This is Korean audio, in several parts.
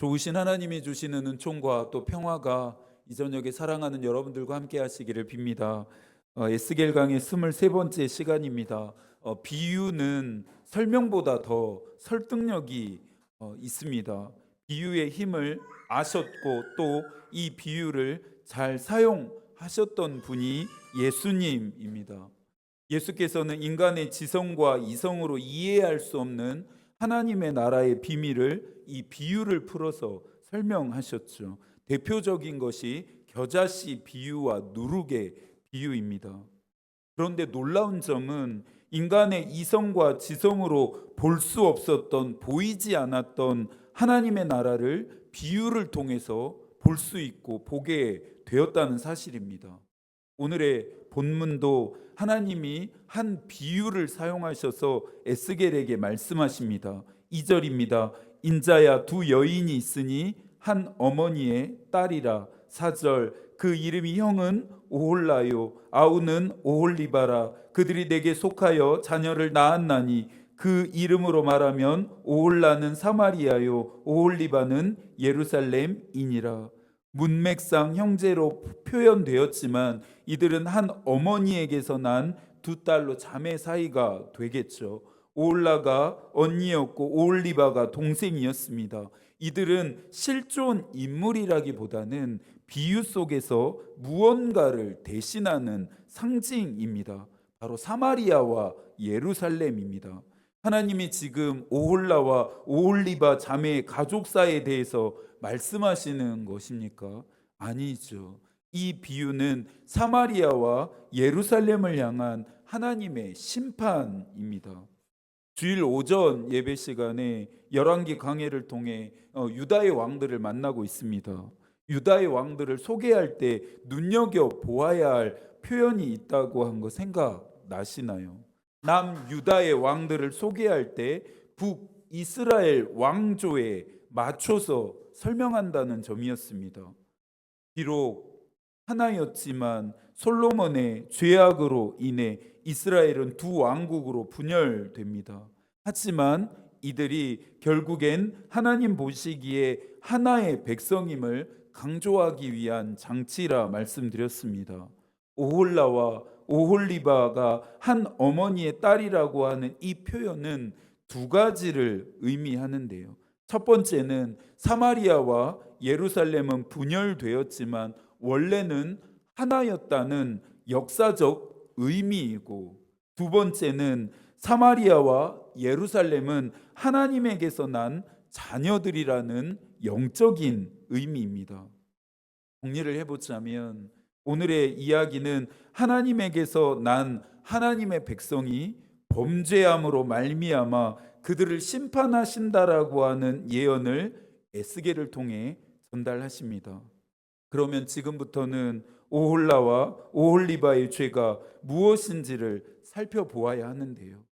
좋으신 하나님이 주시는 은총과 또 평화가 이 저녁에 사랑하는 여러분들과 함께 하시기를 빕니다. 에스겔 강의 23번째 시간입니다. 비유는 설명보다 더 설득력이 있습니다. 비유의 힘을 아셨고 또 이 비유를 잘 사용하셨던 분이 예수님입니다. 예수께서는 인간의 지성과 이성으로 이해할 수 없는 하나님의 나라의 비밀을 이 비유를 풀어서 설명하셨죠. 대표적인 것이 겨자씨 비유와 누룩의 비유입니다. 그런데 놀라운 점은 인간의 이성과 지성으로 볼 수 없었던, 보이지 않았던 하나님의 나라를 비유를 통해서 볼 수 있고 보게 되었다는 사실입니다. 오늘의 본문도 하나님이 한 비유를 사용하셔서 에스겔에게 말씀하십니다. 2절입니다. 인자야 두 여인이 있으니 한 어머니의 딸이라. 4절 그 이름이 형은 오홀라요 아우는 오홀리바라. 그들이 내게 속하여 자녀를 낳았나니 그 이름으로 말하면 오홀라는 사마리아요 오홀리바는 예루살렘이니라. 문맥상 형제로 표현되었지만 이들은 한 어머니에게서 난 두 딸로 자매 사이가 되겠죠. 오홀라가 언니였고 오홀리바가 동생이었습니다. 이들은 실존 인물이라기보다는 비유 속에서 무언가를 대신하는 상징입니다. 바로 사마리아와 예루살렘입니다. 하나님이 지금 오홀라와 오홀리바 자매의 가족사에 대해서 말씀하시는 것입니까? 아니죠. 이 비유는 사마리아와 예루살렘을 향한 하나님의 심판입니다. 주일 오전 예배 시간에 열왕기 강해를 통해 유다의 왕들을 만나고 있습니다. 유다의 왕들을 소개할 때 눈여겨 보아야 할 표현이 있다고 한 거 생각나시나요? 남유다의 왕들을 소개할 때 북이스라엘 왕조에 맞춰서 설명한다는 점이었습니다. 비록 하나였지만 솔로몬의 죄악으로 인해 이스라엘은 두 왕국으로 분열됩니다. 하지만 이들이 결국엔 하나님 보시기에 하나의 백성임을 강조하기 위한 장치라 말씀드렸습니다. 오홀라와 오홀리바가 한 어머니의 딸이라고 하는 이 표현은 두 가지를 의미하는데요. 첫 번째는 사마리아와 예루살렘은 분열되었지만 원래는 하나였다는 역사적 의미이고, 두 번째는 사마리아와 예루살렘은 하나님에게서 난 자녀들이라는 영적인 의미입니다. 정리를 해보자면 오늘의 이야기는 하나님에게서 난 하나님의 백성이 범죄함으로 말미암아 그들을 심판하신다라고 하는 예언을 에스겔을 통해 전달하십니다. 그러면 지금부터는 오홀라와 오홀리바의 죄가 무엇인지를 살펴보아야 하는데요.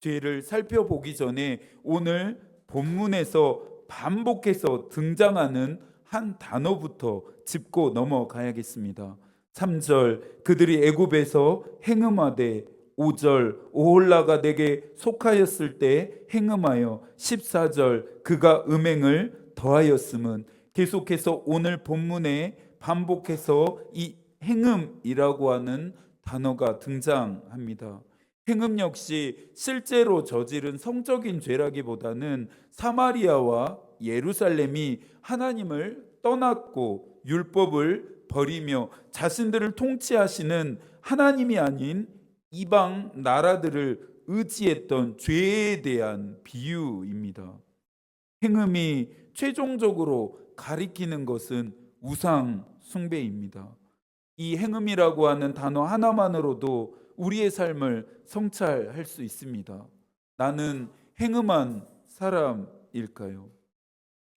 죄를 살펴보기 전에 오늘 본문에서 반복해서 등장하는 한 단어부터 짚고 넘어가야겠습니다. 3절 그들이 애굽에서 행음하되, 5절 오홀라가 내게 속하였을 때 행음하여, 14절 그가 음행을 더하였음은. 계속해서 오늘 본문에 반복해서 이 행음이라고 하는 단어가 등장합니다. 행음 역시 실제로 저지른 성적인 죄라기보다는 사마리아와 예루살렘이 하나님을 떠났고 율법을 버리며 자신들을 통치하시는 하나님이 아닌 이방 나라들을 의지했던 죄에 대한 비유입니다. 행음이 최종적으로 가리키는 것은 우상 숭배입니다. 이 행음이라고 하는 단어 하나만으로도 우리의 삶을 성찰할 수 있습니다. 나는 행음한 사람일까요?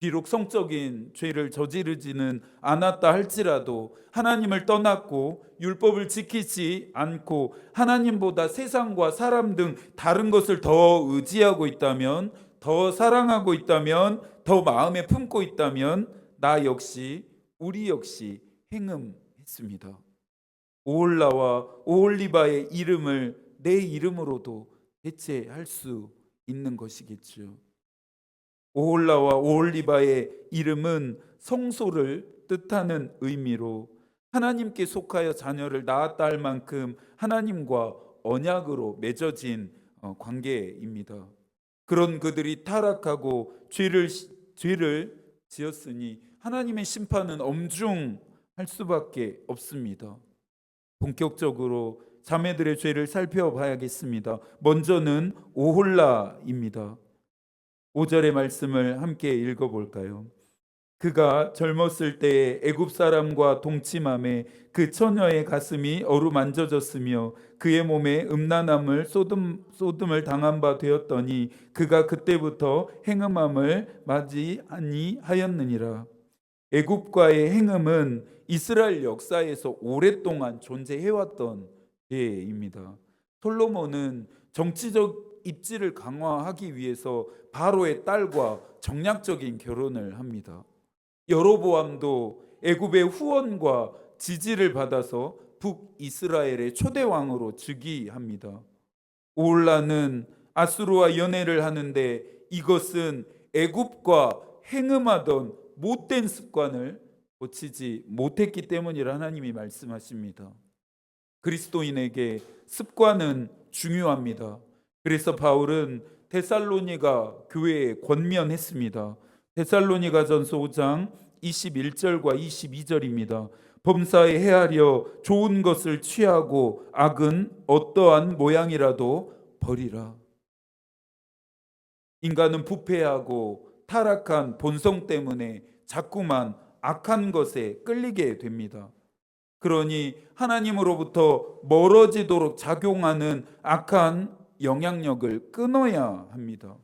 비록 성적인 죄를 저지르지는 않았다 할지라도 하나님을 떠났고 율법을 지키지 않고 하나님보다 세상과 사람 등 다른 것을 더 의지하고 있다면, 더 사랑하고 있다면, 더 마음에 품고 있다면 나 역시, 우리 역시 행음했습니다. 오홀라와 오홀리바의 이름을 내 이름으로도 대체할 수 있는 것이겠죠. 오홀라와 오홀리바의 이름은 성소를 뜻하는 의미로 하나님께 속하여 자녀를 낳았다 할 만큼 하나님과 언약으로 맺어진 관계입니다. 그런 그들이 타락하고 죄를 지었으니 하나님의 심판은 엄중할 수밖에 없습니다. 본격적으로 자매들의 죄를 살펴봐야겠습니다. 먼저는 오홀라입니다. 5절의 말씀을 함께 읽어볼까요? 그가 젊었을 때에 애굽 사람과 동침함에 그 처녀의 가슴이 어루만져졌으며 그의 몸에 음란함을 쏟음을 당한 바 되었더니 그가 그때부터 행음함을 맞이 아니하였느니라. 애굽과의 행음은 이스라엘 역사에서 오랫동안 존재해왔던 예입니다. 솔로몬은 정치적 입지를 강화하기 위해서 바로의 딸과 정략적인 결혼을 합니다. 여로보암도 애굽의 후원과 지지를 받아서 북이스라엘의 초대 왕으로 즉위합니다. 오홀라는 아수르와 연애를 하는데 이것은 애굽과 행음하던 못된 습관을 고치지 못했기 때문이라 하나님이 말씀하십니다. 그리스도인에게 습관은 중요합니다. 그래서 바울은 데살로니가 교회에 권면했습니다. 데살로니가전서 5장 21절과 22절입니다. 범사에 헤아려 좋은 것을 취하고 악은 어떠한 모양이라도 버리라. 인간은 부패하고 타락한 본성 때문에 자꾸만 악한 것에 끌리게 됩니다. 그러니 하나님으로부터 멀어지도록 작용하는 악한 영향력을 끊어야 합니다.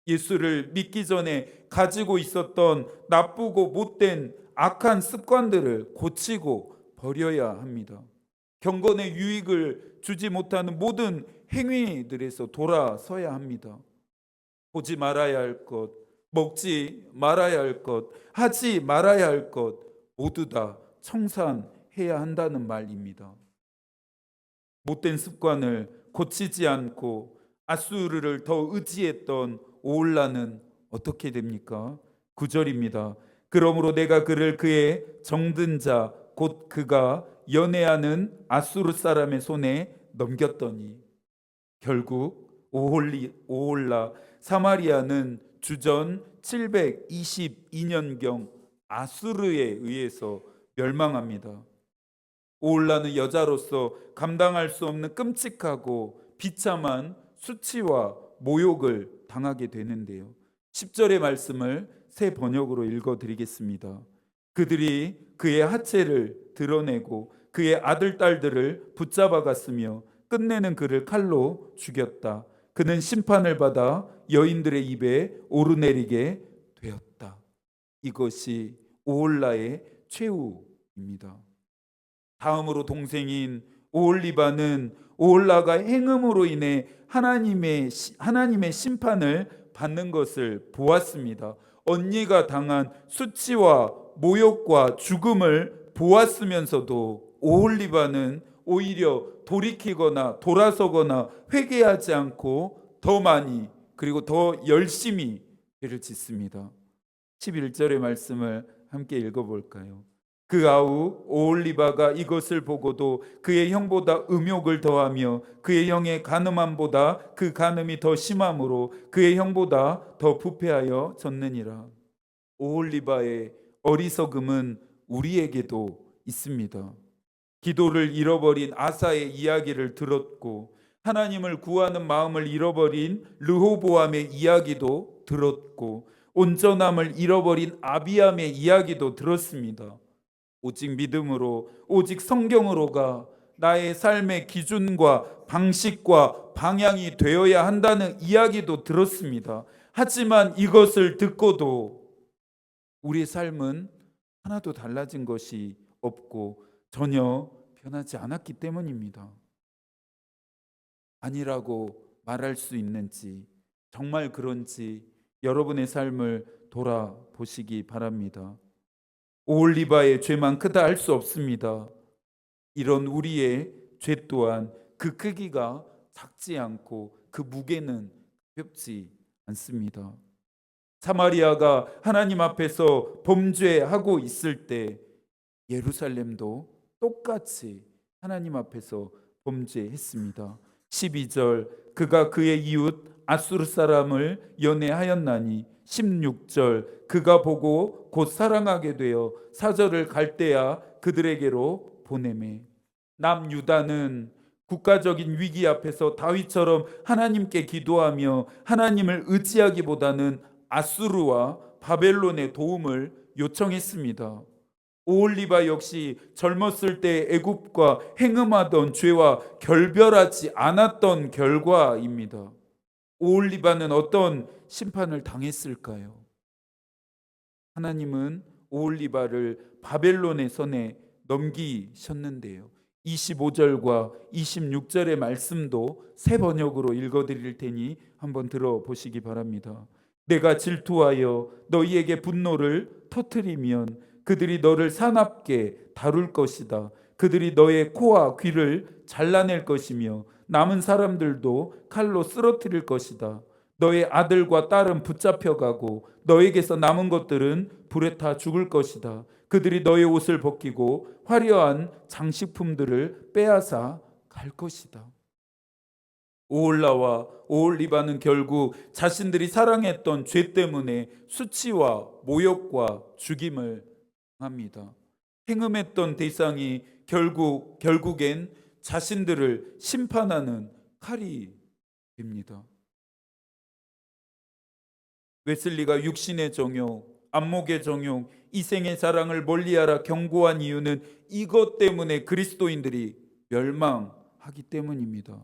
예수를 믿기 전에 가지고 있었던 나쁘고 못된 악한 습관들을 고치고 버려야 합니다. 경건의 유익을 주지 못하는 모든 행위들에서 돌아서야 합니다. 보지 말아야 할 것, 먹지 말아야 할 것, 하지 말아야 할 것 모두 다 청산해야 한다는 말입니다. 못된 습관을 고치지 않고 아수르를 더 의지했던 오홀라는 어떻게 됩니까? 9절입니다. 그러므로 내가 그를 그의 정든 자 곧 그가 연애하는 아수르 사람의 손에 넘겼더니 결국 오홀라 사마리아는 주전 722년경 아수르에 의해서 멸망합니다. 오홀라는 여자로서 감당할 수 없는 끔찍하고 비참한 수치와 모욕을 당하게 되는데요. 10절의 말씀을 새 번역으로 읽어드리겠습니다. 그들이 그의 하체를 드러내고 그의 아들 딸들을 붙잡아갔으며 끝내는 그를 칼로 죽였다. 그는 심판을 받아 여인들의 입에 오르내리게 되었다. 이것이 오홀라의 최후입니다. 다음으로 동생인 오홀리바는 오홀라가 행음으로 인해 하나님의 심판을 받는 것을 보았습니다. 언니가 당한 수치와 모욕과 죽음을 보았으면서도 오홀리바는 오히려 돌이키거나 돌아서거나 회개하지 않고 더 많이 그리고 더 열심히 죄를 짓습니다. 11절의 말씀을 함께 읽어볼까요? 그 아우 오홀리바가 이것을 보고도 그의 형보다 음욕을 더하며 그의 형의 간음함보다 그 간음이 더 심함으로 그의 형보다 더 부패하여 졌느니라. 오홀리바의 어리석음은 우리에게도 있습니다. 기도를 잃어버린 아사의 이야기를 들었고 하나님을 구하는 마음을 잃어버린 르호보암의 이야기도 들었고 온전함을 잃어버린 아비암의 이야기도 들었습니다. 오직 믿음으로 오직 성경으로가 나의 삶의 기준과 방식과 방향이 되어야 한다는 이야기도 들었습니다. 하지만 이것을 듣고도 우리의 삶은 하나도 달라진 것이 없고 전혀 변하지 않았기 때문입니다. 아니라고 말할 수 있는지, 정말 그런지 여러분의 삶을 돌아보시기 바랍니다. 오홀리바의 죄만 크다 할 수 없습니다. 이런 우리의 죄 또한 그 크기가 작지 않고 그 무게는 가볍지 않습니다. 사마리아가 하나님 앞에서 범죄하고 있을 때 예루살렘도 똑같이 하나님 앞에서 범죄했습니다. 12절 그가 그의 이웃 아수르 사람을 연애하였나니 16절 그가 보고 곧 사랑하게 되어 사절을 갈대아 그들에게로 보내매 남유다는 국가적인 위기 앞에서 다윗처럼 하나님께 기도하며 하나님을 의지하기보다는 아수르와 바벨론의 도움을 요청했습니다. 오홀리바 역시 젊었을 때 애굽과 행음하던 죄와 결별하지 않았던 결과입니다. 오홀리바는 어떤 심판을 당했을까요? 하나님은 오홀리바를 바벨론의 손에 넘기셨는데요. 25절과 26절의 말씀도 새 번역으로 읽어드릴 테니 한번 들어보시기 바랍니다. 내가 질투하여 너희에게 분노를 터뜨리면 그들이 너를 사납게 다룰 것이다. 그들이 너의 코와 귀를 잘라낼 것이며 남은 사람들도 칼로 쓰러뜨릴 것이다. 너의 아들과 딸은 붙잡혀가고 너에게서 남은 것들은 불에 타 죽을 것이다. 그들이 너의 옷을 벗기고 화려한 장식품들을 빼앗아 갈 것이다. 오홀라와 오홀리바는 결국 자신들이 사랑했던 죄 때문에 수치와 모욕과 죽임을 합니다. 행음했던 대상이 결국엔 자신들을 심판하는 칼이 됩니다. 웨슬리가 육신의 정욕, 안목의 정욕, 이생의 사랑을 멀리하라 경고한 이유는 이것 때문에 그리스도인들이 멸망하기 때문입니다.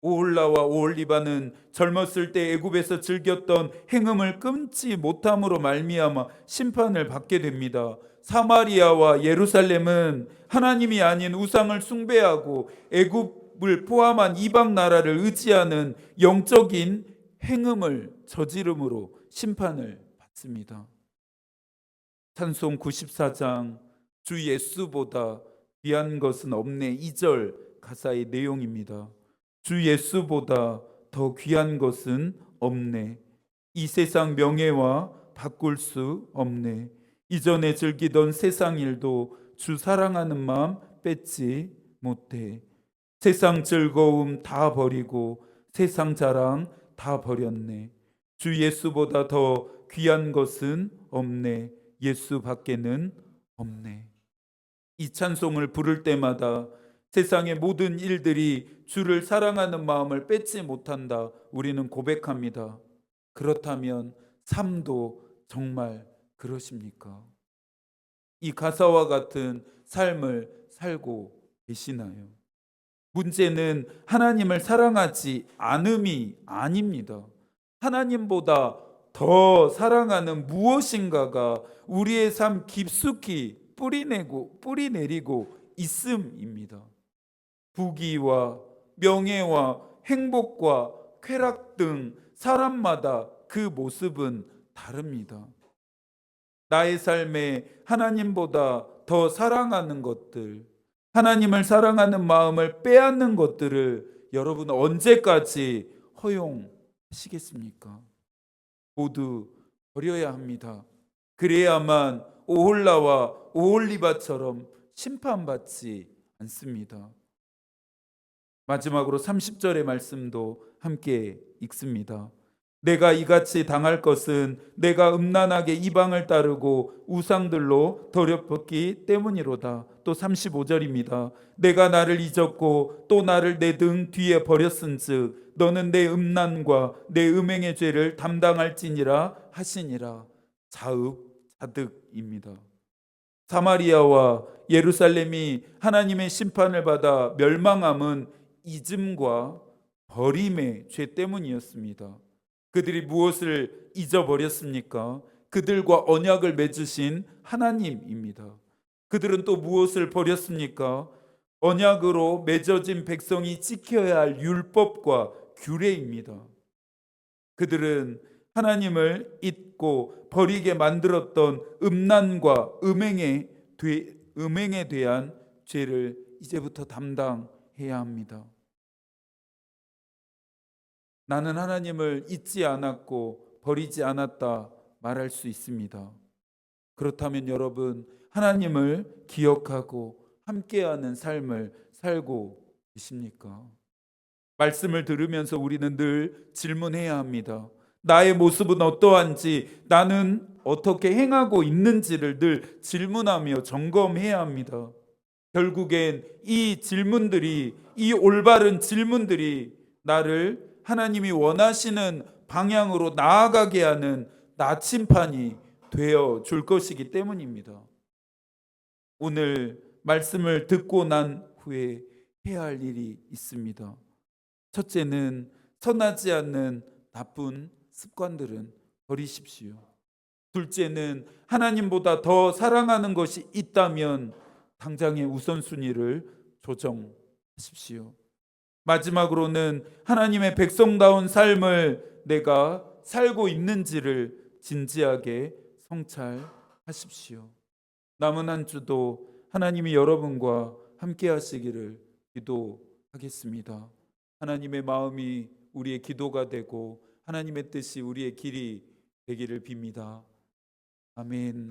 오홀라와 오홀리바는 젊었을 때 애굽에서 즐겼던 행음을 끊지 못함으로 말미암아 심판을 받게 됩니다. 사마리아와 예루살렘은 하나님이 아닌 우상을 숭배하고 애굽을 포함한 이방 나라를 의지하는 영적인 행음을 저지름으로 심판을 받습니다. 찬송 94장 주 예수보다 귀한 것은 없네 2절 가사의 내용입니다. 주 예수보다 더 귀한 것은 없네. 이 세상 명예와 바꿀 수 없네. 이전에 즐기던 세상 일도 주 사랑하는 마음 뺏지 못해. 세상 즐거움 다 버리고 세상 자랑 다 버렸네. 주 예수보다 더 귀한 것은 없네. 예수 밖에는 없네. 이 찬송을 부를 때마다 세상의 모든 일들이 주를 사랑하는 마음을 뺏지 못한다. 우리는 고백합니다. 그렇다면 삶도 정말 그러십니까? 이 가사와 같은 삶을 살고 계시나요? 문제는 하나님을 사랑하지 않음이 아닙니다. 하나님보다 더 사랑하는 무엇인가가 우리의 삶 깊숙이 뿌리내리고 있음입니다. 부귀와 명예와 행복과 쾌락 등 사람마다 그 모습은 다릅니다. 나의 삶에 하나님보다 더 사랑하는 것들, 하나님을 사랑하는 마음을 빼앗는 것들을 여러분 언제까지 허용하시겠습니까? 모두 버려야 합니다. 그래야만 오홀라와 오홀리바처럼 심판받지 않습니다. 마지막으로 30절의 말씀도 함께 읽습니다. 내가 이같이 당할 것은 내가 음란하게 이방을 따르고 우상들로 더럽혔기 때문이로다. 또 35절입니다. 내가 나를 잊었고 또 나를 내 등 뒤에 버렸은즉 너는 내 음란과 내 음행의 죄를 담당할지니라 하시니라. 자득입니다. 사마리아와 예루살렘이 하나님의 심판을 받아 멸망함은 잊음과 버림의 죄 때문이었습니다. 그들이 무엇을 잊어버렸습니까? 그들과 언약을 맺으신 하나님입니다. 그들은 또 무엇을 버렸습니까? 언약으로 맺어진 백성이 지켜야 할 율법과 규례입니다. 그들은 하나님을 잊고 버리게 만들었던 음란과 음행에 대한 죄를 이제부터 담당해야 합니다. 나는 하나님을 잊지 않았고 버리지 않았다 말할 수 있습니다. 그렇다면 여러분, 하나님을 기억하고 함께하는 삶을 살고 계십니까? 말씀을 들으면서 우리는 늘 질문해야 합니다. 나의 모습은 어떠한지, 나는 어떻게 행하고 있는지를 늘 질문하며 점검해야 합니다. 결국엔 이 질문들이, 이 올바른 질문들이 나를 하나님이 원하시는 방향으로 나아가게 하는 나침판이 되어 줄 것이기 때문입니다. 오늘 말씀을 듣고 난 후에 해야 할 일이 있습니다. 첫째는 선하지 않는 나쁜 습관들은 버리십시오. 둘째는 하나님보다 더 사랑하는 것이 있다면 당장의 우선순위를 조정하십시오. 마지막으로는 하나님의 백성다운 삶을 내가 살고 있는지를 진지하게 성찰하십시오. 남은 한 주도 하나님이 여러분과 함께 하시기를 기도하겠습니다. 하나님의 마음이 우리의 기도가 되고 하나님의 뜻이 우리의 길이 되기를 빕니다. 아멘.